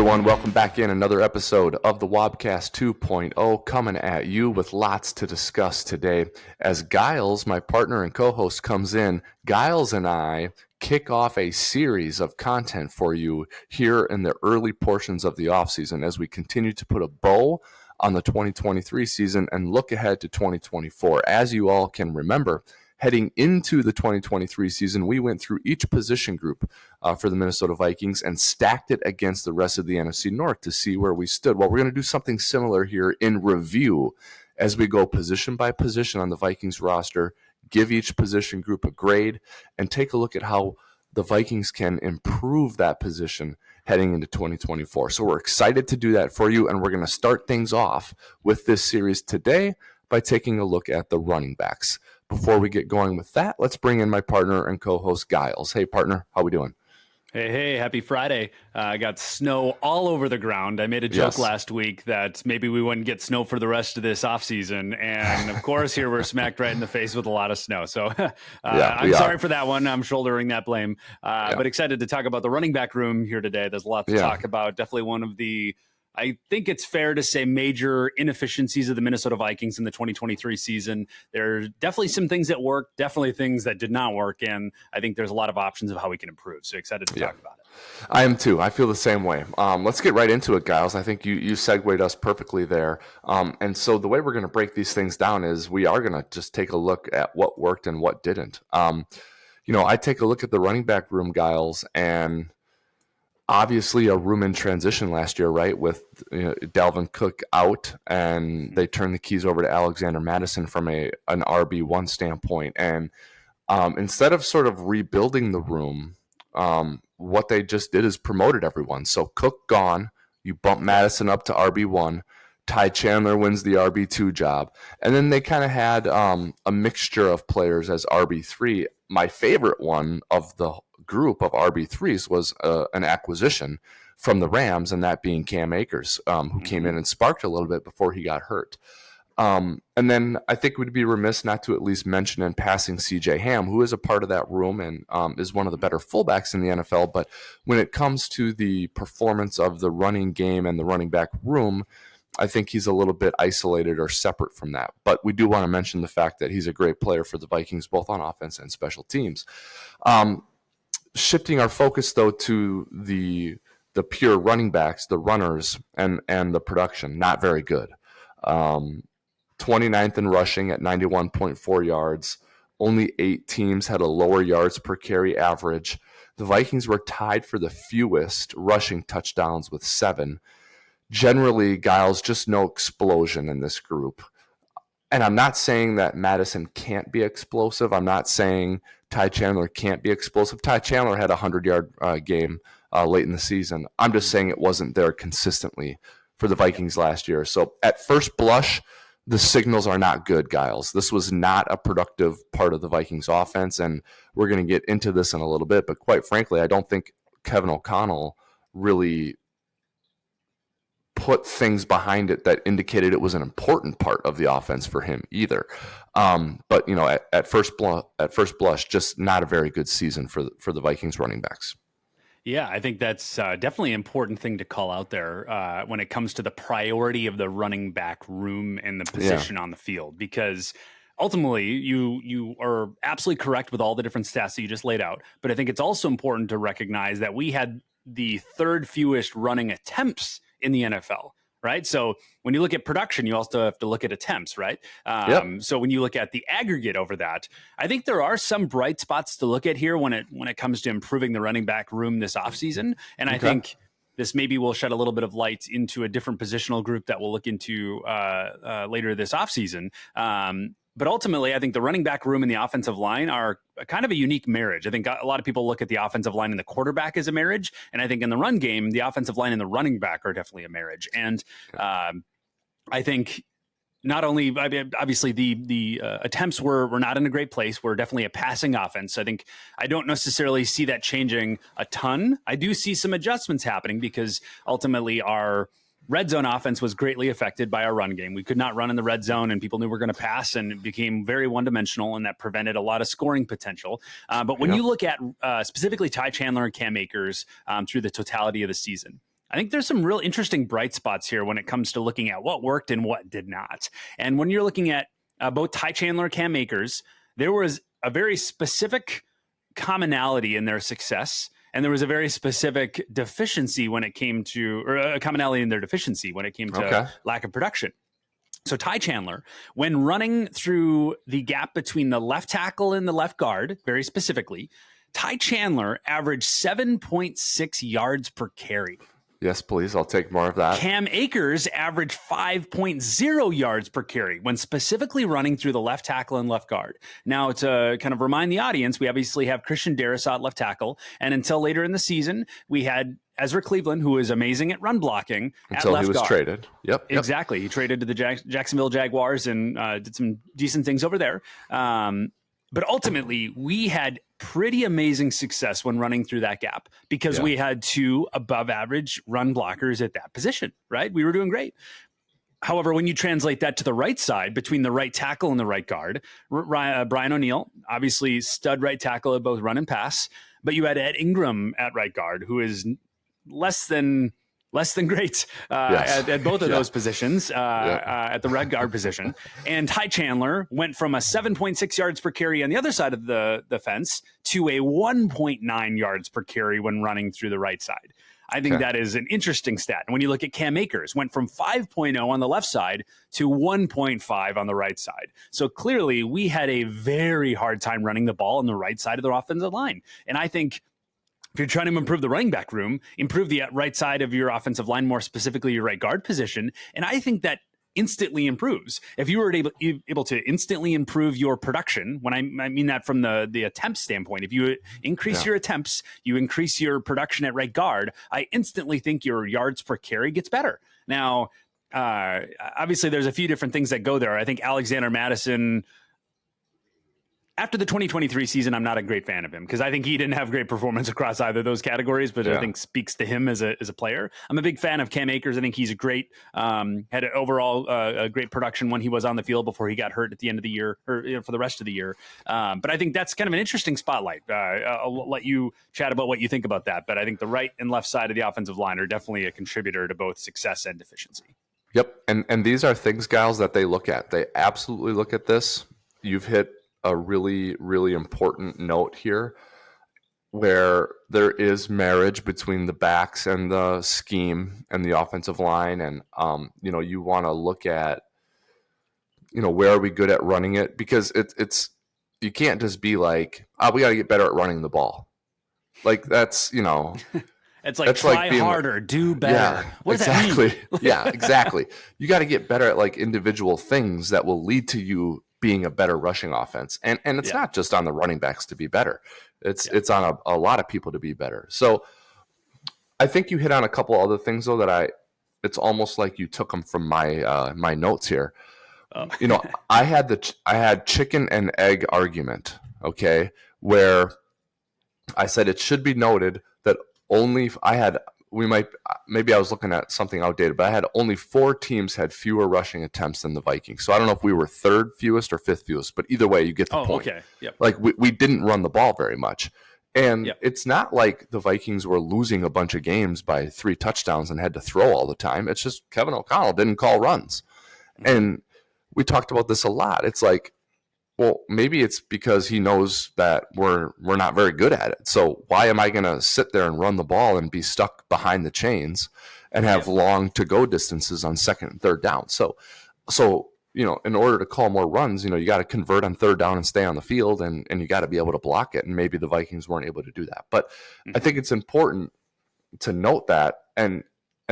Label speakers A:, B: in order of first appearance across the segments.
A: everyone, welcome back in another episode of the Wobcast 2.0, coming at you with lots to discuss today. As Gyles, my partner and co-host, comes in, Gyles and I kick off a series of content for you here in the early portions of the offseason as we continue to put a bow on the 2023 season and look ahead to 2024. As you all can remember, heading into the 2023 season, we went through each position group for the Minnesota Vikings and stacked it against the rest of the NFC North to see where we stood. Well, we're going to do something similar here in review as we go position by position on the Vikings roster, give each position group a grade, and take a look at how the Vikings can improve that position heading into 2024. So we're excited to do that for you, and we're going to start things off with this series today by taking a look at the running backs. Before we get going with that, let's bring in my partner and co-host, Gyles. Hey, partner, how we doing?
B: Hey, happy Friday. I got snow all over the ground. I made a joke last week that maybe we wouldn't get snow for the rest of this offseason. And, of course, here we're smacked right in the face with a lot of snow. So I'm sorry for that one. I'm shouldering that blame. But excited to talk about the running back room here today. There's a lot to talk about. Definitely one of the, I think it's fair to say, major inefficiencies of the Minnesota Vikings in the 2023 season. There's definitely some things that worked, definitely things that did not work, and I think there's a lot of options of how we can improve. So excited to talk about it.
A: I am too. I feel the same way. Let's get right into it, Gyles. I think you segued us perfectly there. And so the way we're going to break these things down is we are going to just take a look at what worked and what didn't. I take a look at the running back room, Gyles, and obviously a room in transition last year, right, with Dalvin Cook out, and they turned the keys over to Alexander Mattison from an RB1 standpoint. And instead of sort of rebuilding the room, what they just did is promoted everyone. So Cook gone, you bump Mattison up to RB1, Ty Chandler wins the RB2 job, and then they kind of had a mixture of players as RB3. My favorite one of the group of RB3s was an acquisition from the Rams, and that being Cam Akers, who came in and sparked a little bit before he got hurt. And then I think we'd be remiss not to at least mention in passing C.J. Ham, who is a part of that room and is one of the better fullbacks in the NFL. But when it comes to the performance of the running game and the running back room, I think he's a little bit isolated or separate from that. But we do want to mention the fact that he's a great player for the Vikings, both on offense and special teams. Shifting our focus, though, to the pure running backs, the runners, and the production, not very good. 29th in rushing at 91.4 yards. Only 8 teams had a lower yards per carry average. The Vikings were tied for the fewest rushing touchdowns with 7. Generally, Gyles, just no explosion in this group. And I'm not saying that Mattison can't be explosive. I'm not saying Ty Chandler can't be explosive. Ty Chandler had a 100-yard game late in the season. I'm just saying it wasn't there consistently for the Vikings last year. So at first blush, the signals are not good, Gyles. This was not a productive part of the Vikings offense, and we're going to get into this in a little bit. But quite frankly, I don't think Kevin O'Connell really put things behind it that indicated it was an important part of the offense for him either. But at first blush, just not a very good season for the Vikings running backs.
B: Yeah, I think that's definitely an important thing to call out there when it comes to the priority of the running back room and the position on the field, because ultimately you are absolutely correct with all the different stats that you just laid out. But I think it's also important to recognize that we had the third fewest running attempts in the NFL, right? So when you look at production, you also have to look at attempts, right? So when you look at the aggregate over that, I think there are some bright spots to look at here when it comes to improving the running back room this offseason. And I think this maybe will shed a little bit of light into a different positional group that we'll look into later this offseason. But ultimately, I think the running back room and the offensive line are kind of a unique marriage. I think a lot of people look at the offensive line and the quarterback as a marriage. And I think in the run game, the offensive line and the running back are definitely a marriage. And I think not only, obviously, the attempts were not in a great place. We're definitely a passing offense. I think I don't necessarily see that changing a ton. I do see some adjustments happening because ultimately our red zone offense was greatly affected by our run game. We could not run in the red zone, and people knew we were going to pass, and it became very one-dimensional, and that prevented a lot of scoring potential. But when you look at specifically Ty Chandler and Cam Akers through the totality of the season, I think there's some real interesting bright spots here when it comes to looking at what worked and what did not. And when you're looking at both Ty Chandler and Cam Akers, there was a very specific commonality in their success, and there was a very specific deficiency when it came to, or a commonality in their deficiency when it came to lack of production. So Ty Chandler, when running through the gap between the left tackle and the left guard, very specifically, Ty Chandler averaged 7.6 yards per carry.
A: Yes, please. I'll take more of that.
B: Cam Akers averaged 5.0 yards per carry when specifically running through the left tackle and left guard. Now, to kind of remind the audience, we obviously have Christian Darrisaw at left tackle. And until later in the season, we had Ezra Cleveland, who is amazing at run blocking,
A: until
B: at left
A: he was
B: guard.
A: traded. Yep.
B: Exactly. He traded to the Jacksonville Jaguars and did some decent things over there. But ultimately, we had pretty amazing success when running through that gap because we had two above average run blockers at that position, right? We were doing great. However, when you translate that to the right side, between the right tackle and the right guard, Brian O'Neill, obviously stud right tackle at both run and pass, but you had Ed Ingram at right guard, who is less than great at both of those positions, at the red guard position. And Ty Chandler went from a 7.6 yards per carry on the other side of the fence to a 1.9 yards per carry when running through the right side. I think that is an interesting stat. And when you look at Cam Akers, went from 5.0 on the left side to 1.5 on the right side. So clearly we had a very hard time running the ball on the right side of the offensive line. And I think if you're trying to improve the running back room, improve the right side of your offensive line, more specifically your right guard position. And I think that instantly improves. If you were able to instantly improve your production, when I mean that from the attempt standpoint, if you increase your attempts, you increase your production at right guard, I instantly think your yards per carry gets better. Now, obviously, there's a few different things that go there. I think Alexander Mattison, after the 2023 season, I'm not a great fan of him because I think he didn't have great performance across either of those categories, but I think speaks to him as a player. I'm a big fan of Cam Akers. I think he's a great, had an overall a great production when he was on the field before he got hurt at the end of the year or for the rest of the year. But I think that's kind of an interesting spotlight. I'll let you chat about what you think about that. But I think the right and left side of the offensive line are definitely a contributor to both success and deficiency.
A: Yep. And these are things, Gyles, that they look at. They absolutely look at this. You've hit a really, really important note here where there is marriage between the backs and the scheme and the offensive line. And, you want to look at, where are we good at running it? Because it's you can't just be like, we got to get better at running the ball. Like that's,
B: It's like try harder, do better.
A: Yeah,
B: what does that mean?
A: Yeah, exactly. You got to get better at like individual things that will lead to you being a better rushing offense. And it's not just on the running backs to be better. It's on a lot of people to be better. So I think you hit on a couple other things though it's almost like you took them from my my notes here. I had chicken and egg argument, okay, where I said it should be noted that maybe I was looking at something outdated, but I had only 4 teams had fewer rushing attempts than the Vikings. So I don't know if we were 3rd fewest or 5th fewest, but either way, you get the point.
B: Okay. Yep.
A: Like we didn't run the ball very much. And it's not like the Vikings were losing a bunch of games by 3 touchdowns and had to throw all the time. It's just Kevin O'Connell didn't call runs. Mm-hmm. And we talked about this a lot. It's like, well, maybe it's because he knows that we're not very good at it. So why am I going to sit there and run the ball and be stuck behind the chains and have long to-go distances on 2nd and 3rd down? So in order to call more runs, you got to convert on 3rd down and stay on the field, and you got to be able to block it. And maybe the Vikings weren't able to do that. But I think it's important to note that, and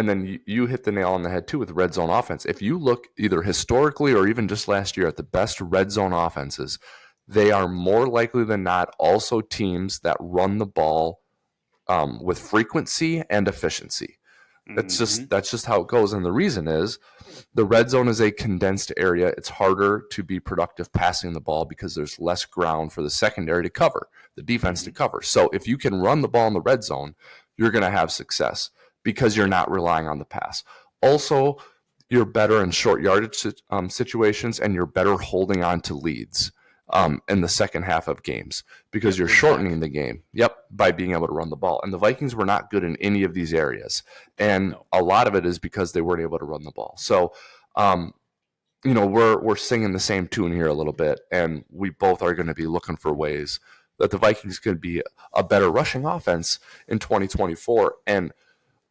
A: then you hit the nail on the head too with red zone offense. If you look either historically or even just last year at the best red zone offenses, they are more likely than not also teams that run the ball with frequency and efficiency. That's just how it goes. And the reason is the red zone is a condensed area. It's harder to be productive passing the ball because there's less ground for the secondary to cover, the defense to cover. So if you can run the ball in the red zone, you're going to have success, because you're not relying on the pass. Also, you're better in short yardage situations, and you're better holding on to leads. in the second half of games because you're shortening the game. Yep, by being able to run the ball. And the Vikings were not good in any of these areas. And a lot of it is because they weren't able to run the ball. So, we're singing the same tune here a little bit, and we both are going to be looking for ways that the Vikings could be a better rushing offense in 2024. And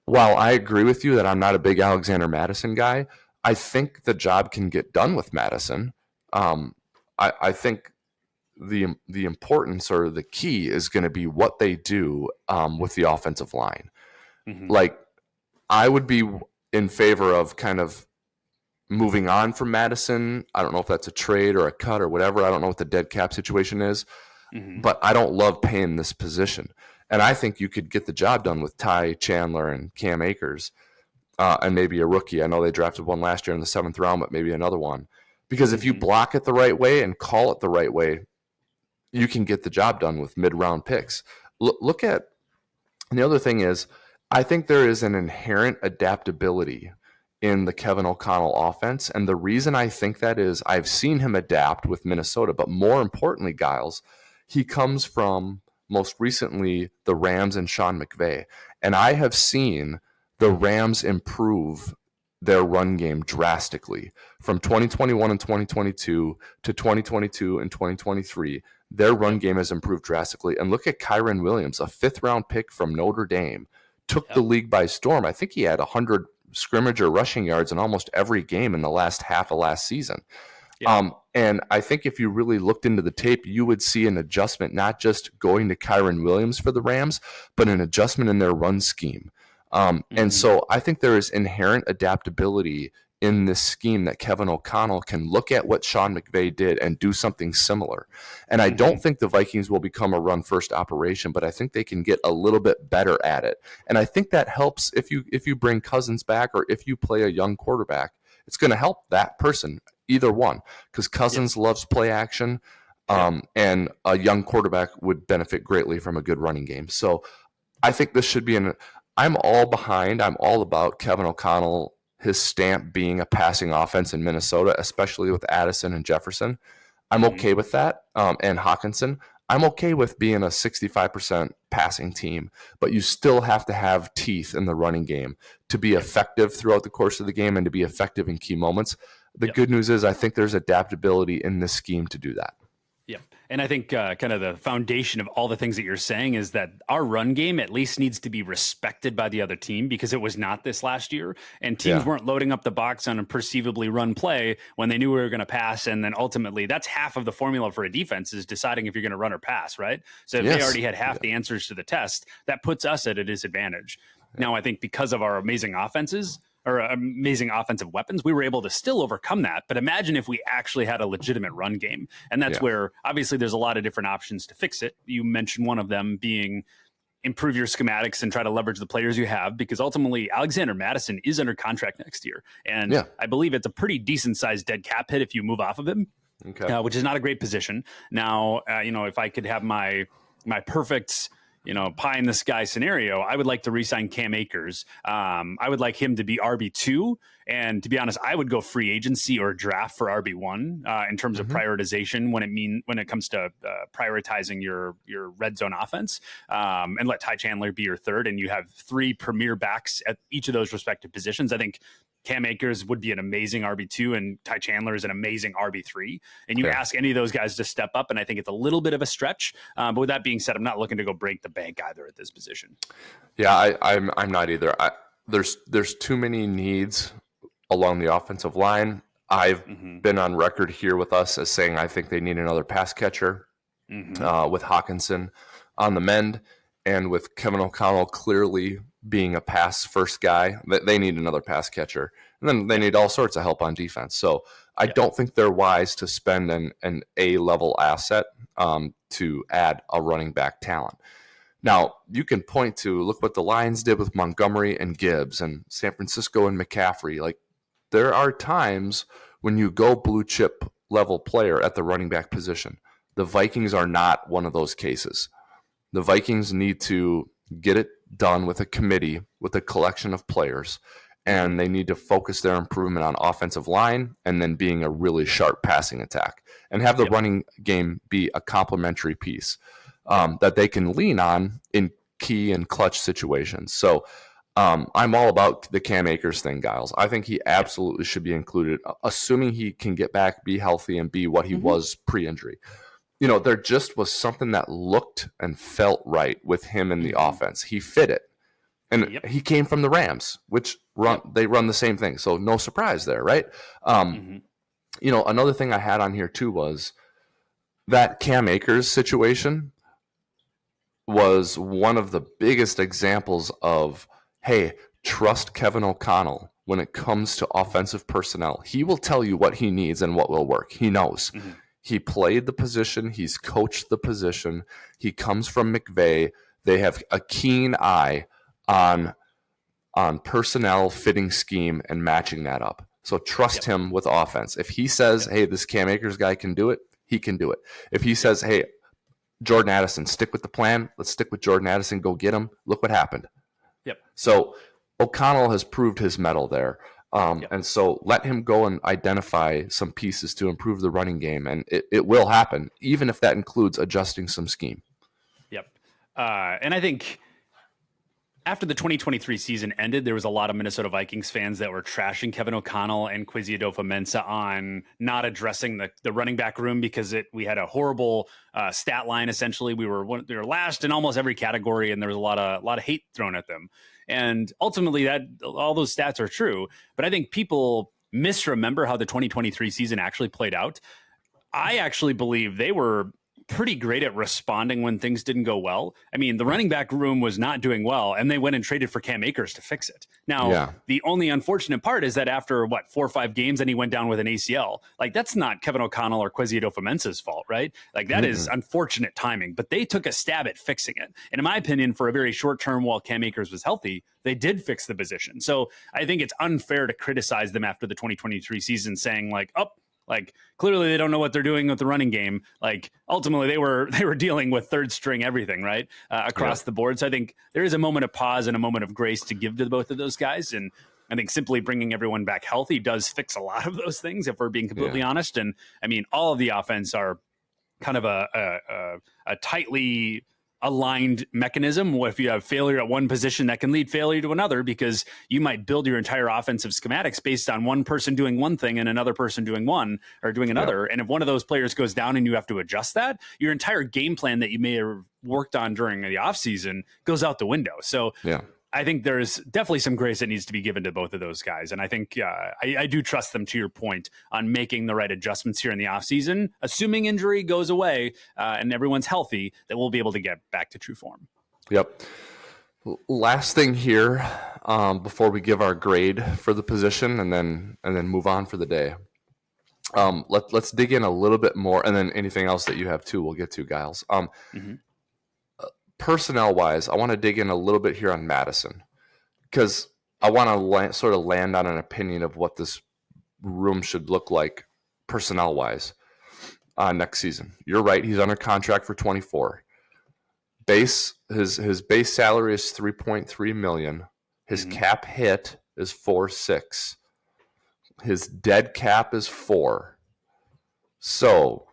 A: while I agree with you that I'm not a big Alexander Mattison guy, I think the job can get done with Mattison. I think the importance or the key is going to be what they do with the offensive line. Mm-hmm. Like, I would be in favor of kind of moving on from Mattison. I don't know if that's a trade or a cut or whatever. I don't know what the dead cap situation is, but I don't love paying this position. And I think you could get the job done with Ty Chandler and Cam Akers and maybe a rookie. I know they drafted one last year in the 7th round, but maybe another one. Because if you block it the right way and call it the right way, you can get the job done with mid-round picks. Look at, and the other thing is, I think there is an inherent adaptability in the Kevin O'Connell offense. And the reason I think that is I've seen him adapt with Minnesota, but more importantly, Gyles, he comes from most recently the Rams and Sean McVay. And I have seen the Rams improve their run game drastically from 2021 and 2022 to 2022 and 2023. Their run game has improved drastically. And look at Kyron Williams, a 5th-round pick from Notre Dame, took the league by storm. I think he had 100 scrimmage or rushing yards in almost every game in the last half of last season. And I think if you really looked into the tape, you would see an adjustment, not just going to Kyron Williams for the Rams, but an adjustment in their run scheme. And so I think there is inherent adaptability in this scheme that Kevin O'Connell can look at what Sean McVay did and do something similar. And I don't think the Vikings will become a run-first operation, but I think they can get a little bit better at it. And I think that helps if you bring Cousins back or if you play a young quarterback. It's going to help that person, either one, because Cousins loves play action, and a young quarterback would benefit greatly from a good running game. So I think this should be I'm all about Kevin O'Connell, his stamp being a passing offense in Minnesota, especially with Addison and Jefferson. I'm okay with that, and Hawkinson. I'm okay with being a 65% passing team, but you still have to have teeth in the running game to be effective throughout the course of the game and to be effective in key moments. The good news is I think there's adaptability in this scheme to do that.
B: Yeah. And I think kind of the foundation of all the things that you're saying is that our run game at least needs to be respected by the other team, because it was not this last year. And teams weren't loading up the box on a perceivably run play when they knew we were going to pass. And then ultimately that's half of the formula for a defense, is deciding if you're going to run or pass, right? So if they already had half the answers to the test, that puts us at a disadvantage. Now, I think because of our amazing offenses, or amazing offensive weapons, we were able to still overcome that. But imagine if we actually had a legitimate run game. And that's where obviously there's a lot of different options to fix it. You mentioned one of them being improve your schematics and try to leverage the players you have, because ultimately Alexander Mattison is under contract next year. And I believe it's a pretty decent sized dead cap hit if you move off of him, which is not a great position. Now, if I could have my perfect pie in the sky scenario, I would like to re-sign Cam Akers. I would like him to be RB2. And to be honest, I would go free agency or draft for RB1 in terms of prioritization when it comes to prioritizing your red zone offense, and let Ty Chandler be your third. And you have 3 premier backs at each of those respective positions. I think Cam Akers would be an amazing RB2 and Ty Chandler is an amazing RB3. And you ask any of those guys to step up, and I think it's a little bit of a stretch. But with that being said, I'm not looking to go break the bank either at this position.
A: Yeah, I'm not either. There's too many needs along the offensive line. I've been on record here with us as saying I think they need another pass catcher with Hawkinson on the mend, and with Kevin O'Connell clearly being a pass-first guy, they need another pass catcher. And then they need all sorts of help on defense. So I don't think they're wise to spend an A-level asset to add a running back talent. Now, you can point to, look what the Lions did with Montgomery and Gibbs and San Francisco and McCaffrey. Like, there are times when you go blue-chip level player at the running back position. The Vikings are not one of those cases. The Vikings need to get it done with a committee, with a collection of players, and they need to focus their improvement on offensive line and then being a really sharp passing attack and have the running game be a complementary piece that they can lean on in key and clutch situations. So I'm all about the Cam Akers thing, Gyles. I think he absolutely should be included, assuming he can get back, be healthy, and be what he was pre-injury. There just was something that looked and felt right with him in the offense. He fit it. And he came from the Rams, which they run the same thing. So no surprise there, right? Another thing I had on here too was that Cam Akers situation was one of the biggest examples of, hey, trust Kevin O'Connell when it comes to offensive personnel. He will tell you what he needs and what will work. He knows. He played the position. He's coached the position. He comes from McVay. They have a keen eye on personnel, fitting scheme, and matching that up. So trust him with offense. If he says, hey, this Cam Akers guy can do it, he can do it. If he says, hey, Jordan Addison, stick with the plan. Let's stick with Jordan Addison. Go get him. Look what happened. So O'Connell has proved his mettle there. And so let him go and identify some pieces to improve the running game. And it will happen, even if that includes adjusting some scheme.
B: And I think after the 2023 season ended, there was a lot of Minnesota Vikings fans that were trashing Kevin O'Connell and Kwesi Adofo-Mensah on not addressing the running back room because we had a horrible stat line. Essentially, we were last in almost every category, and there was a lot of hate thrown at them. And ultimately, all those stats are true. But I think people misremember how the 2023 season actually played out. I actually believe they were pretty great at responding when things didn't go well. I mean, the running back room was not doing well, and they went and traded for Cam Akers to fix it. Now, the only unfortunate part is that after 4 or 5 games, and he went down with an ACL. Like, that's not Kevin O'Connell or Kwesi Adofo-Mensah's fault, right? Like, that is unfortunate timing, but they took a stab at fixing it. And in my opinion, for a very short term, while Cam Akers was healthy, they did fix the position. So I think it's unfair to criticize them after the 2023 season saying clearly they don't know what they're doing with the running game. Like, ultimately they were dealing with third string everything, right? Across the board. So I think there is a moment of pause and a moment of grace to give to both of those guys. And I think simply bringing everyone back healthy does fix a lot of those things, if we're being completely honest. And I mean, all of the offense are kind of a tightly aligned mechanism. If you have failure at one position, that can lead failure to another, because you might build your entire offensive schematics based on one person doing one thing and another person doing another. And if one of those players goes down and you have to adjust that, your entire game plan that you may have worked on during the offseason goes out the window. So I think there's definitely some grace that needs to be given to both of those guys. And I think I do trust them, to your point, on making the right adjustments here in the offseason, assuming injury goes away and everyone's healthy, that we'll be able to get back to true form.
A: Yep. Last thing here before we give our grade for the position and then move on for the day. Let's dig in a little bit more, and then anything else that you have too, we'll get to, Gyles. Personnel-wise, I want to dig in a little bit here on Madison, because I want to sort of land on an opinion of what this room should look like personnel-wise next season. You're right; he's under contract for 24. His base salary is $3.3 million. His cap hit is 4.6. His dead cap is 4. So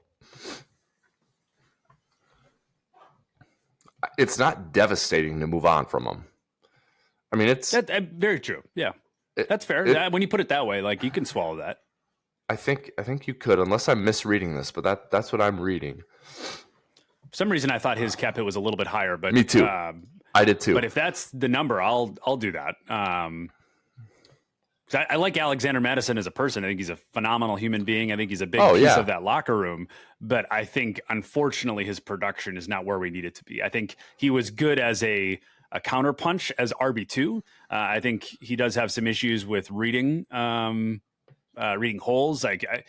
A: it's not devastating to move on from him. I mean, it's
B: very true. Yeah, that's fair. When you put it that way, like, you can swallow that.
A: I think you could, unless I'm misreading this, but that's what I'm reading.
B: For some reason, I thought his cap hit was a little bit higher, but
A: me too. I did too.
B: But if that's the number, I'll do that. I like Alexander Madison as a person. I think he's a phenomenal human being. I think he's a big piece of that locker room. But I think, unfortunately, his production is not where we need it to be. I think he was good as a counterpunch as RB2. I think he does have some issues with reading holes. Like,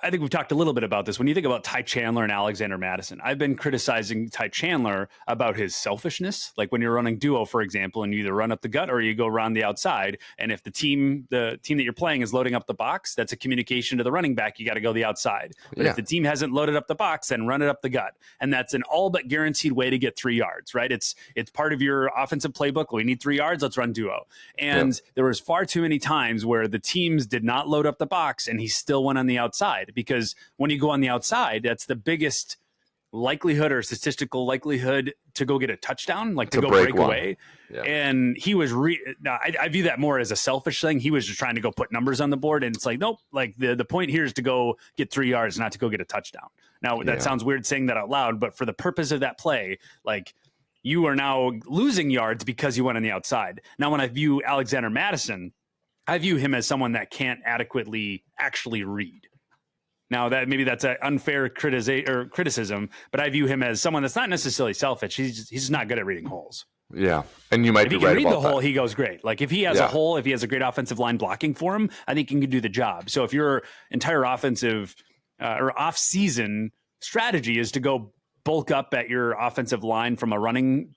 B: I think we've talked a little bit about this. When you think about Ty Chandler and Alexander Mattison, I've been criticizing Ty Chandler about his selfishness. Like when you're running duo, for example, and you either run up the gut or you go around the outside. And if the team that you're playing is loading up the box, that's a communication to the running back. You got to go the outside. But if the team hasn't loaded up the box, then run it up the gut. And that's an all but guaranteed way to get 3 yards, right? It's part of your offensive playbook. We need 3 yards. Let's run duo. And there was far too many times where the teams did not load up the box and he still went on the outside, because when you go on the outside, that's the biggest likelihood or statistical likelihood to go get a touchdown, like to go break away. Yeah. And he was I view that more as a selfish thing. He was just trying to go put numbers on the board, and it's like, nope, like the point here is to go get 3 yards, not to go get a touchdown. Now that sounds weird saying that out loud, but for the purpose of that play, like, you are now losing yards because you went on the outside. Now, when I view Alexander Mattison, I view him as someone that can't adequately actually read. Now, that maybe that's an unfair criticism, but I view him as someone that's not necessarily selfish. He's just not good at reading holes.
A: Yeah, and you might be right about that. If he can read the hole,
B: he goes great. Like if he has a hole, if he has a great offensive line blocking for him, I think he can do the job. So if your entire offensive or off-season strategy is to go bulk up at your offensive line from a running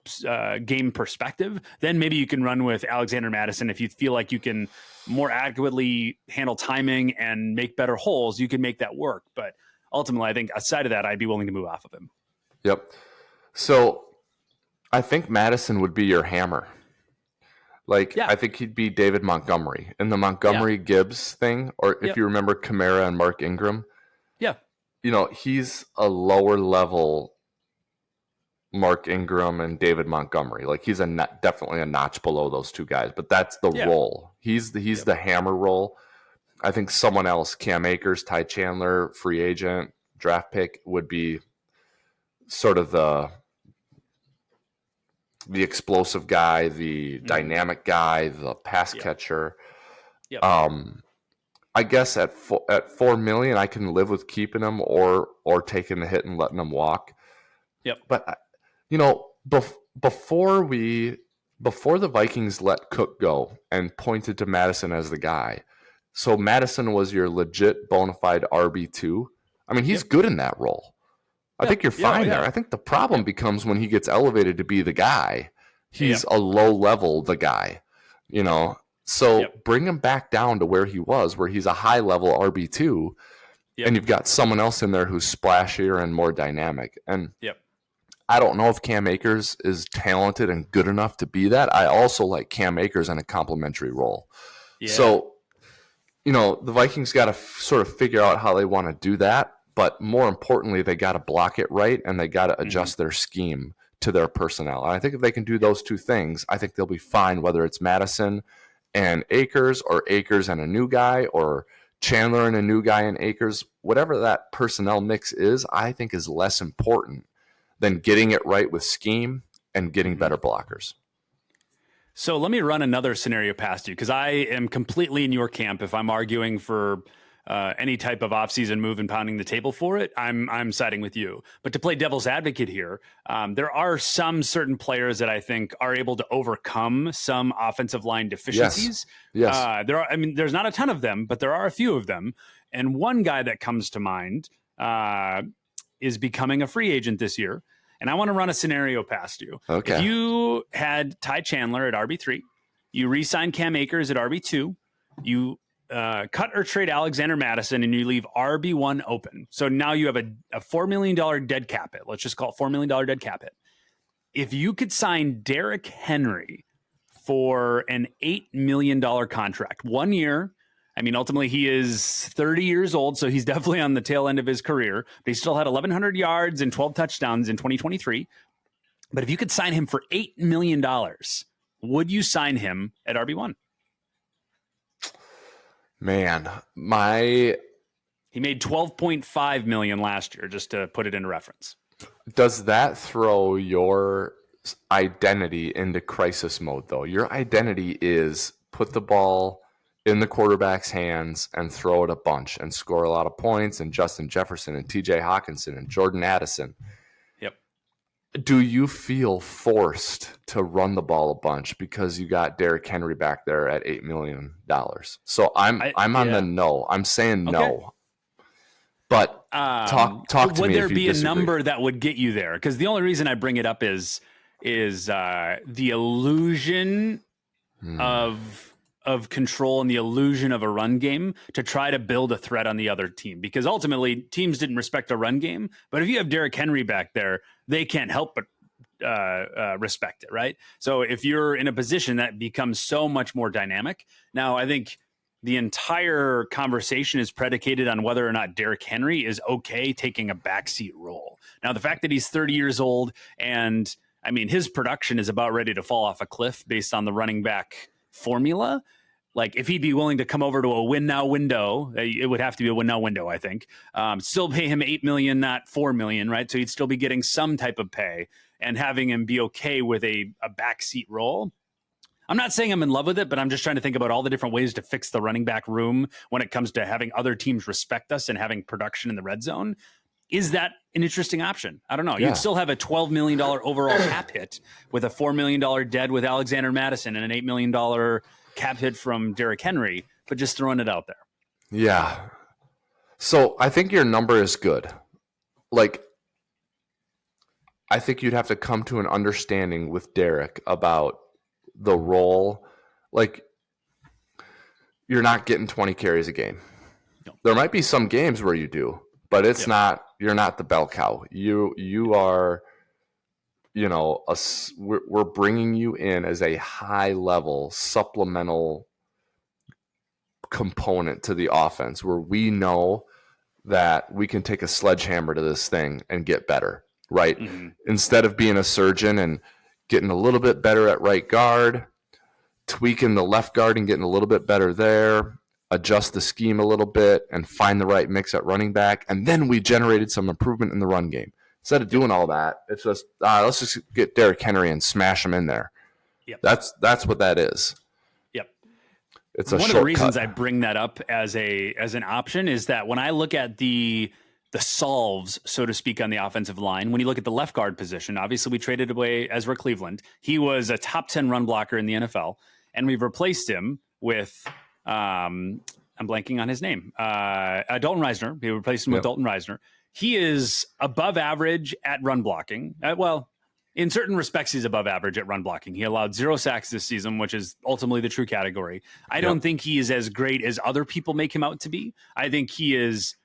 B: game perspective, then maybe you can run with Alexander Mattison. If you feel like you can more adequately handle timing and make better holes, you can make that work. But ultimately, I think aside of that, I'd be willing to move off of him.
A: Yep. So I think Mattison would be your hammer. Like, I think he'd be David Montgomery in the Montgomery Gibbs thing, or if you remember Kamara and Mark Ingram. Yeah. You know, he's a lower level Mark Ingram and David Montgomery. Like he's definitely a notch below those two guys, but that's the role. He's the hammer role. I think someone else, Cam Akers, Ty Chandler, free agent, draft pick, would be sort of the explosive guy, the dynamic guy, the pass catcher. Yep. I guess at $4 million, I can live with keeping him or taking the hit and letting him walk. Yep. But you know, before the Vikings let Cook go and pointed to Mattison as the guy, so Mattison was your legit bona fide RB2. I mean, he's good in that role. I think you're fine there. I think the problem becomes when he gets elevated to be the guy. He's a low level the guy, you know. So bring him back down to where he was, where he's a high level RB2, and you've got someone else in there who's splashier and more dynamic. And I don't know if Cam Akers is talented and good enough to be that. I also like Cam Akers in a complementary role. Yeah. So, you know, the Vikings got to sort of figure out how they want to do that. But more importantly, they got to block it right, and they got to adjust their scheme to their personnel. And I think if they can do those two things, I think they'll be fine, whether it's Mattison and Akers or Akers and a new guy or Chandler and a new guy and Akers. Whatever that personnel mix is, I think is less important than getting it right with scheme and getting better blockers.
B: So let me run another scenario past you, because I am completely in your camp. If I'm arguing for any type of offseason move and pounding the table for it, I'm siding with you. But to play devil's advocate here, there are some certain players that I think are able to overcome some offensive line deficiencies. Yes. There's not a ton of them, but there are a few of them. And one guy that comes to mind is becoming a free agent this year. And I want to run a scenario past you. Okay. If you had Ty Chandler at RB3, you re-sign Cam Akers at RB2, you cut or trade Alexander Mattison, and you leave RB1 open. So now you have a $4 million dead cap hit. Let's just call it $4 million dead cap hit. If you could sign Derrick Henry for an $8 million contract, 1 year, I mean, ultimately he is 30 years old, so he's definitely on the tail end of his career, but he still had 1,100 yards and 12 touchdowns in 2023. But if you could sign him for $8 million, would you sign him at RB1?
A: Man,
B: he made $12.5 million last year, just to put it into reference.
A: Does that throw your identity into crisis mode, though? Your identity is put the ball in the quarterback's hands and throw it a bunch and score a lot of points, and Justin Jefferson and TJ Hawkinson and Jordan Addison. Yep. Do you feel forced to run the ball a bunch because you got Derrick Henry back there at $8 million? So I'm on the no. I'm saying no. But talk to me.
B: Would there
A: if you
B: be
A: disagree.
B: a number that would get you there? Because the only reason I bring it up is the illusion of control and the illusion of a run game to try to build a threat on the other team. Because ultimately, teams didn't respect a run game. But if you have Derrick Henry back there, they can't help but respect it, right? So if you're in a position that becomes so much more dynamic, now I think the entire conversation is predicated on whether or not Derrick Henry is okay taking a backseat role. Now, the fact that he's 30 years old and I mean, his production is about ready to fall off a cliff based on the running back formula. Like if he'd be willing to come over to a win now window, it would have to be a win now window, I think. Still pay him $8 million, not $4 million, right? So he'd still be getting some type of pay and having him be okay with a backseat role. I'm not saying I'm in love with it, but I'm just trying to think about all the different ways to fix the running back room when it comes to having other teams respect us and having production in the red zone. Is that an interesting option? I don't know. You'd still have a $12 million overall cap hit with a $4 million dead with Alexander Madison and an $8 million cap hit from Derrick Henry, but just throwing it out there.
A: Yeah. So I think your number is good. Like, I think you'd have to come to an understanding with Derrick about the role. Like, you're not getting 20 carries a game. No. There might be some games where you do, but it's not. You're not the bell cow. You are. We're bringing you in as a high level supplemental component to the offense, where we know that we can take a sledgehammer to this thing and get better. Right? Mm-hmm. Instead of being a surgeon and getting a little bit better at right guard, tweaking the left guard and getting a little bit better there, adjust the scheme a little bit and find the right mix at running back. And then we generated some improvement in the run game. Instead of doing all that, it's just, let's just get Derrick Henry and smash him in there. Yep. That's what that is. Yep. It's one of the
B: reasons I bring that up as an option is that when I look at the solves, so to speak, on the offensive line. When you look at the left guard position, obviously we traded away Ezra Cleveland. He was a top 10 run blocker in the NFL, and we've replaced him with, I'm blanking on his name, Dalton Reisner. We replaced him with Dalton Reisner. He is above average at run blocking. In certain respects, he's above average at run blocking. He allowed 0 sacks this season, which is ultimately the true category. I don't think he is as great as other people make him out to be. I think he is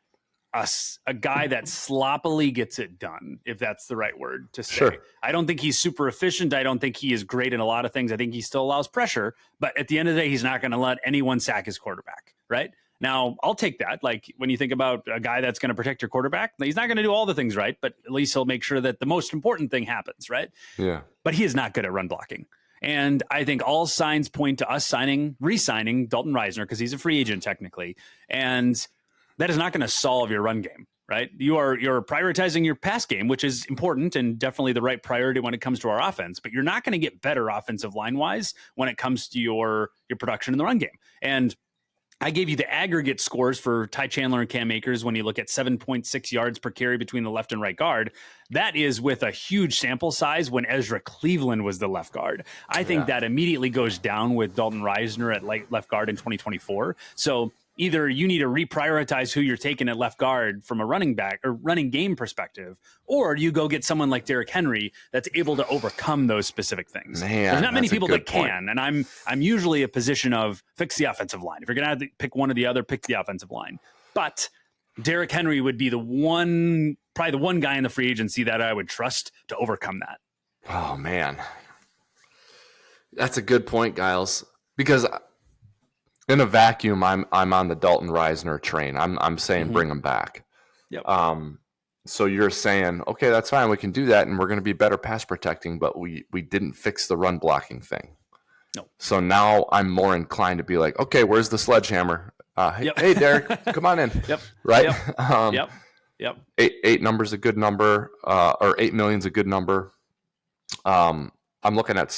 B: a guy that sloppily gets it done, if that's the right word to say. Sure. I don't think he's super efficient. I don't think he is great in a lot of things. I think he still allows pressure, but at the end of the day, he's not going to let anyone sack his quarterback, right? Now, I'll take that. Like when you think about a guy that's going to protect your quarterback, he's not going to do all the things right, but at least he'll make sure that the most important thing happens, right? Yeah. But he is not good at run blocking. And I think all signs point to us re-signing Dalton Reisner because he's a free agent technically. And that is not going to solve your run game, right? You're prioritizing your pass game, which is important and definitely the right priority when it comes to our offense, but you're not going to get better offensive line-wise when it comes to your production in the run game. And I gave you the aggregate scores for Ty Chandler and Cam Akers when you look at 7.6 yards per carry between the left and right guard. That is with a huge sample size when Ezra Cleveland was the left guard. I think that immediately goes down with Dalton Reisner at left guard in 2024. So either you need to reprioritize who you're taking at left guard from a running back or running game perspective, or you go get someone like Derrick Henry that's able to overcome those specific things. Man, there's not many people that can, and I'm usually a position of fix the offensive line. If you're going to have to pick one or the other, pick the offensive line. But Derrick Henry would be probably the one guy in the free agency that I would trust to overcome that.
A: Oh man, that's a good point, Gyles, because in a vacuum, I'm on the Dalton Reisner train. I'm saying bring him back. Yep. So you're saying, okay, that's fine. We can do that, and we're going to be better pass protecting, but we didn't fix the run blocking thing. No. So now I'm more inclined to be like, okay, where's the sledgehammer? Hey, Derrick, come on in. Yep. Right. Yep. Yep. Eight number's a good number, or 8 million's a good number. I'm looking at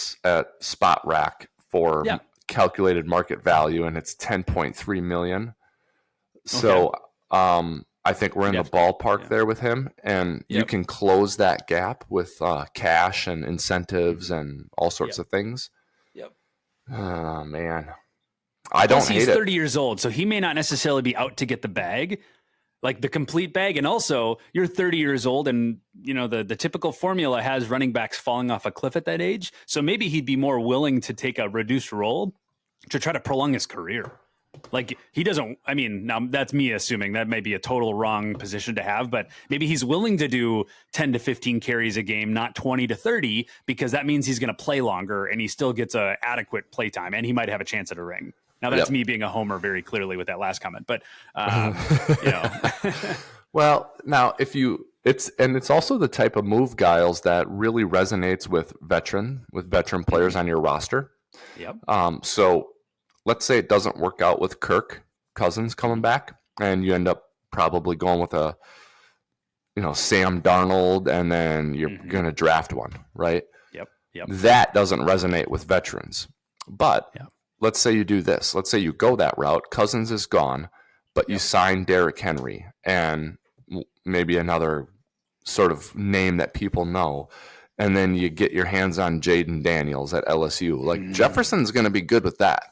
A: Spot Rack for calculated market value, and it's 10.3 million. So I think we're in the ballpark there with him, and you can close that gap with cash and incentives and all sorts of things. Yep. Oh man, I don't hate it.
B: He's 30 years old, so he may not necessarily be out to get the bag. like the complete bag. And also, you're 30 years old, and the typical formula has running backs falling off a cliff at that age. So maybe he'd be more willing to take a reduced role to try to prolong his career. Like he doesn't, I mean, now that's me assuming that may be a total wrong position to have, but maybe he's willing to do 10 to 15 carries a game, not 20 to 30, because that means he's going to play longer and he still gets a adequate play time, and he might have a chance at a ring. Now that's me being a homer very clearly with that last comment, but
A: Well, now it's also the type of move, Gyles, that really resonates with veteran players on your roster.
B: Yep.
A: So let's say it doesn't work out with Kirk Cousins coming back, and you end up probably going with a, Sam Darnold, and then you're going to draft one, right?
B: Yep.
A: That doesn't resonate with veterans. But let's say you do this. Let's say you go that route. Cousins is gone, but you sign Derrick Henry and maybe another sort of name that people know. And then you get your hands on Jaden Daniels at LSU. Like Jefferson's going to be good with that.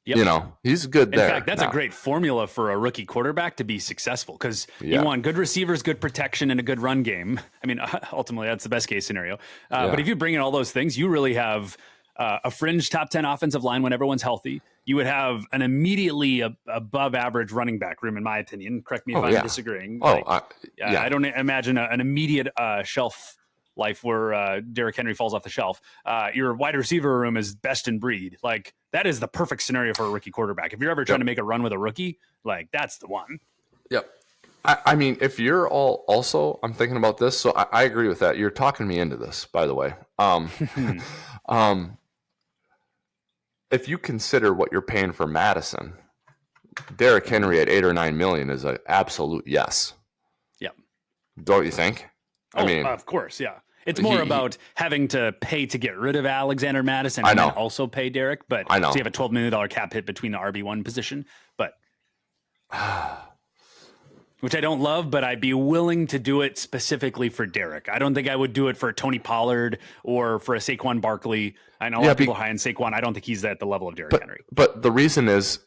A: Yep. He's good there.
B: In fact, that's a great formula for a rookie quarterback to be successful, because you want good receivers, good protection, and a good run game. I mean, ultimately, that's the best case scenario. But if you bring in all those things, you really have a fringe top 10 offensive line when everyone's healthy. You would have an immediately above average running back room, in my opinion. Correct me if I'm disagreeing. I don't imagine an immediate shelf life where Derrick Henry falls off the shelf. Your wide receiver room is best in breed. Like, that is the perfect scenario for a rookie quarterback. If you're ever trying to make a run with a rookie, like, that's the one.
A: Yep. I mean, if you're also, I'm thinking about this, so I agree with that. You're talking me into this, by the way. If you consider what you're paying for Madison, Derrick Henry at $8 or $9 million is an absolute yes.
B: Yep.
A: Don't you think?
B: I mean, of course, yeah. It's more about having to pay to get rid of Alexander Madison and then also pay Derrick. But
A: I know.
B: So you have a $12 million cap hit between the RB1 position, but which I don't love, but I'd be willing to do it specifically for Derrick. I don't think I would do it for Tony Pollard or for a Saquon Barkley. I know a lot of people high on Saquon. I don't think he's at the level of Derrick Henry.
A: But the reason is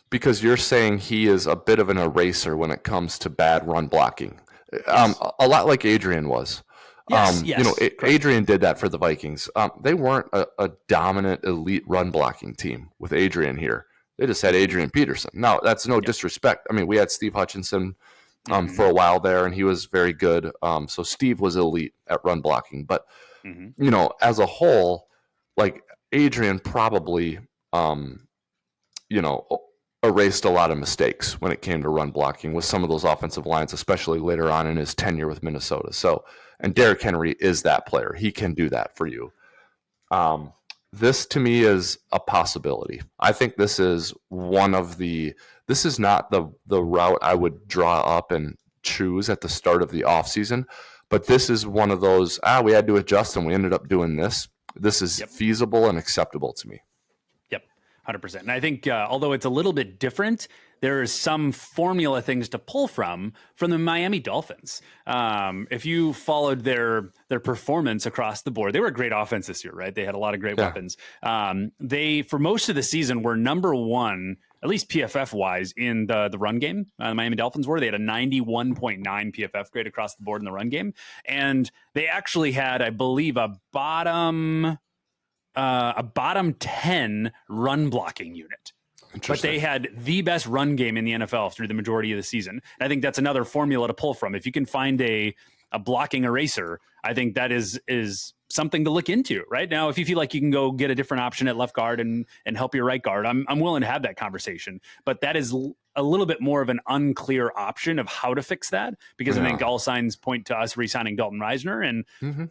A: because you're saying he is a bit of an eraser when it comes to bad run blocking. A lot like Adrian was.
B: Yes,
A: Adrian did that for the Vikings. They weren't a dominant elite run blocking team with Adrian here. They just had Adrian Peterson. Now, that's no disrespect. I mean, we had Steve Hutchinson for a while there, and he was very good. So Steve was elite at run blocking. But, as a whole, like, Adrian probably, erased a lot of mistakes when it came to run blocking with some of those offensive lines, especially later on in his tenure with Minnesota. So, and Derrick Henry is that player. He can do that for you. This to me is a possibility. I think this is this is not the route I would draw up and choose at the start of the offseason, but this is one of those, we had to adjust and we ended up doing this. This is feasible and acceptable to me.
B: 100%. And I think although it's a little bit different, there is some formula things to pull from the Miami Dolphins. If you followed their performance across the board, they were a great offense this year, right? They had a lot of great weapons. They, for most of the season, were number one, at least PFF wise, in the run game. The Miami Dolphins were. They had a 91.9 PFF grade across the board in the run game. And they actually had, I believe, a bottom 10 run blocking unit. But they had the best run game in the NFL through the majority of the season. And I think that's another formula to pull from. If you can find a blocking eraser, I think that is something to look into right now. If you feel like you can go get a different option at left guard and help your right guard, I'm willing to have that conversation. But that is a little bit more of an unclear option of how to fix that, because I think all signs point to us re-signing Dalton Reisner and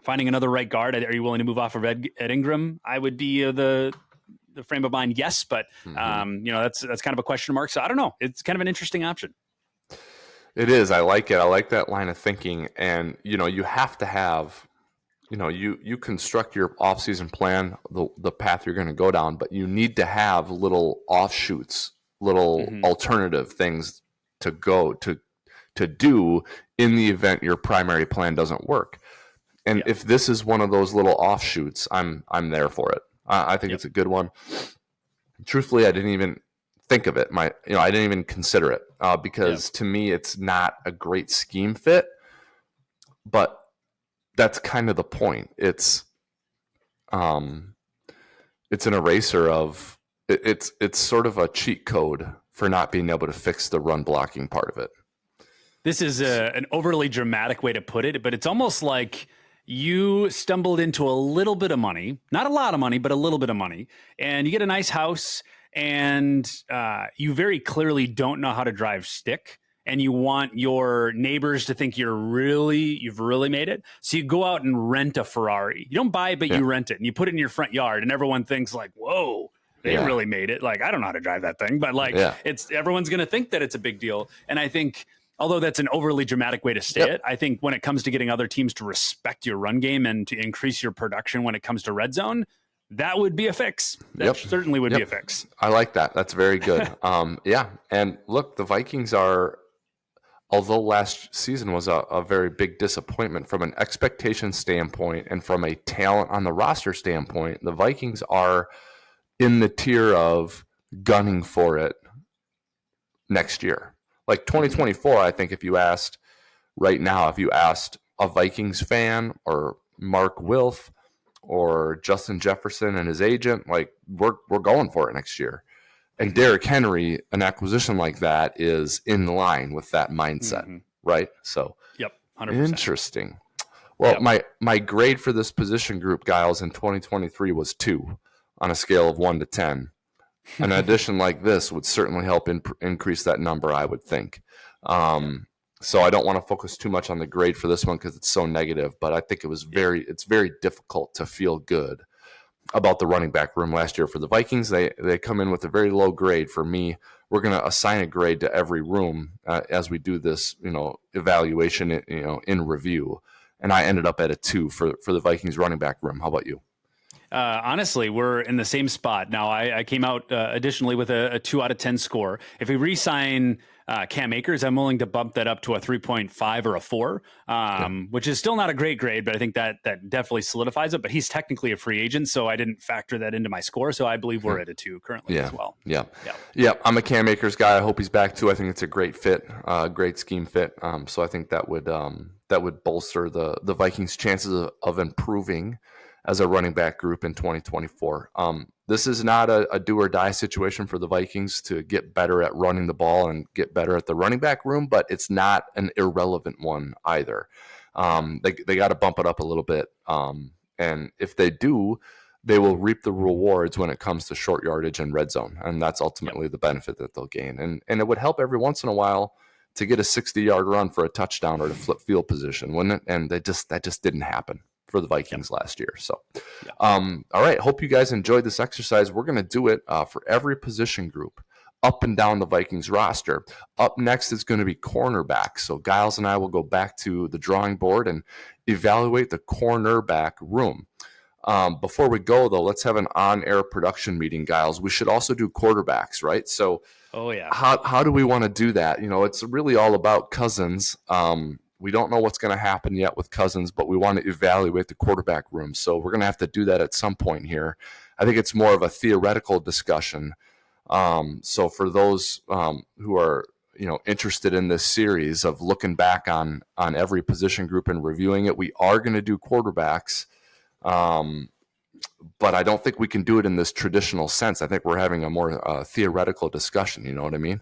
B: finding another right guard. Are you willing to move off of Ed Ingram? I would be the frame of mind, yes, but that's kind of a question mark. So I don't know. It's kind of an interesting option.
A: It is. I like it. I like that line of thinking. And you have to have, you construct your offseason plan, the path you're going to go down, but you need to have little offshoots, little alternative things to go to do in the event your primary plan doesn't work. And if this is one of those little offshoots, I'm there for it. I think it's a good one. Truthfully, I didn't even think of it. I didn't even consider it because to me, it's not a great scheme fit. But that's kind of the point. It's an eraser of it's sort of a cheat code for not being able to fix the run blocking part of it.
B: This is an overly dramatic way to put it, but it's almost like you stumbled into a little bit of money, not a lot of money, but a little bit of money, and you get a nice house, and you very clearly don't know how to drive stick, and you want your neighbors to think you've really made it. So you go out and rent a Ferrari. You don't buy it, but you rent it, and you put it in your front yard, and everyone thinks like, whoa, they really made it. Like, I don't know how to drive that thing, but like everyone's going to think that it's a big deal. And I think, although that's an overly dramatic way to say it, I think when it comes to getting other teams to respect your run game and to increase your production when it comes to red zone, that would be a fix. That certainly would be a fix.
A: I like that. That's very good. And look, the Vikings are, although last season was a very big disappointment from an expectation standpoint and from a talent on the roster standpoint, the Vikings are in the tier of gunning for it next year. Like 2024, I think if you asked a Vikings fan or Mark Wilf or Justin Jefferson and his agent, like we're going for it next year. And Derrick Henry, an acquisition like that is in line with that mindset, right? So, 100%. Interesting. Well, my grade for this position group, Gyles, in 2023 was 2 on a scale of 1 to 10. An addition like this would certainly help increase that number, I would think. So I don't want to focus too much on the grade for this one because it's so negative, but I think it's very difficult to feel good about the running back room last year for the Vikings. They come in with a very low grade. For me, we're going to assign a grade to every room as we do this, evaluation, in review. And I ended up at a 2 for the Vikings running back room. How about you?
B: Honestly, we're in the same spot. Now, I came out additionally with a 2 out of 10 score. If we re-sign Cam Akers, I'm willing to bump that up to a 3.5 or a 4, which is still not a great grade, but I think that definitely solidifies it. But he's technically a free agent, so I didn't factor that into my score. So I believe we're at a 2 currently as well. Yeah.
A: I'm a Cam Akers guy. I hope he's back too. I think it's a great fit, great scheme fit. So I think that would bolster the Vikings' chances of improving as a running back group in 2024. This is not a do or die situation for the Vikings to get better at running the ball and get better at the running back room, but it's not an irrelevant one either. They got to bump it up a little bit. And if they do, they will reap the rewards when it comes to short yardage and red zone. And that's ultimately the benefit that they'll gain. And it would help every once in a while to get a 60-yard run for a touchdown or to flip field position, wouldn't it? And that just didn't happen for the Vikings last year. So, all right. Hope you guys enjoyed this exercise. We're going to do it for every position group up and down the Vikings roster. Up next is going to be cornerback. So Gyles and I will go back to the drawing board and evaluate the cornerback room. Before we go, though, let's have an on-air production meeting, Gyles. We should also do quarterbacks, right? So how do we want to do that? It's really all about Cousins. We don't know what's going to happen yet with Cousins, but we want to evaluate the quarterback room. So we're going to have to do that at some point here. I think it's more of a theoretical discussion. So for those who are interested in this series of looking back on every position group and reviewing it, we are going to do quarterbacks. But I don't think we can do it in this traditional sense. I think we're having a more theoretical discussion. You know what I mean?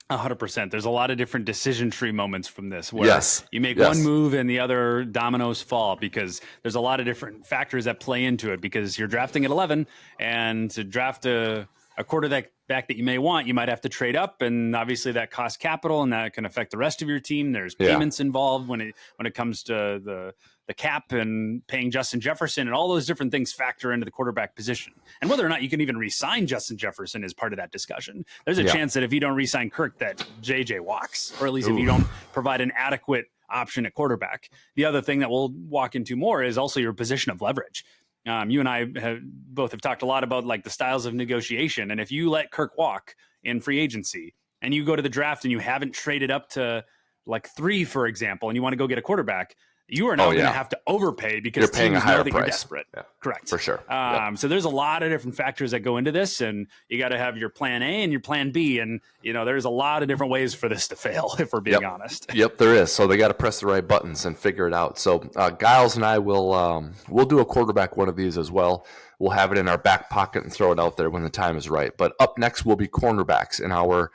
B: 100%. There's a lot of different decision tree moments from this where you make one move and the other dominoes fall because there's a lot of different factors that play into it because you're drafting at 11 and to draft a quarterback that you may want, you might have to trade up, and obviously that costs capital and that can affect the rest of your team. There's payments involved when it comes to the cap and paying Justin Jefferson, and all those different things factor into the quarterback position. And whether or not you can even re-sign Justin Jefferson is part of that discussion. There's a chance that if you don't re-sign Kirk, that JJ walks, or at least if you don't provide an adequate option at quarterback. The other thing that we'll walk into more is also your position of leverage. You and I both have talked a lot about like the styles of negotiation. And if you let Kirk walk in free agency and you go to the draft and you haven't traded up to like 3, for example, and you want to go get a quarterback, you are now
A: Oh,
B: going to
A: yeah.
B: have to overpay because
A: You're paying a
B: teams
A: higher
B: know that you're
A: price.
B: desperate.
A: Yeah,
B: Correct.
A: for sure. Yep.
B: So there's a lot of different factors that go into this, and you got to have your plan A and your plan B. And, there's a lot of different ways for this to fail, if we're being honest.
A: Yep, there is. So they got to press the right buttons and figure it out. So Gyles and I we'll do a quarterback one of these as well. We'll have it in our back pocket and throw it out there when the time is right. But up next will be cornerbacks in our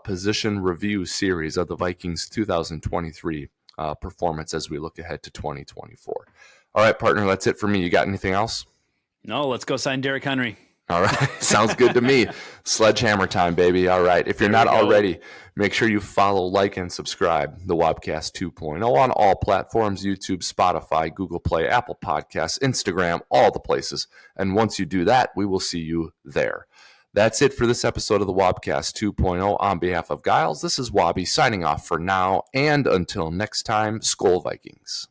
A: position review series of the Vikings 2023 performance as we look ahead to 2024. All right, partner, that's it for me. You got anything else?
B: No, let's go sign Derrick Henry.
A: All right. Sounds good to me. Sledgehammer time, baby. All right. If you're not already, make sure you follow, like, and subscribe the Wobcast 2.0 on all platforms, YouTube, Spotify, Google Play, Apple Podcasts, Instagram, all the places. And once you do that, we will see you there. That's it for this episode of the Wobcast 2.0. On behalf of Gyles, this is Wobby signing off for now. And until next time, Skol Vikings.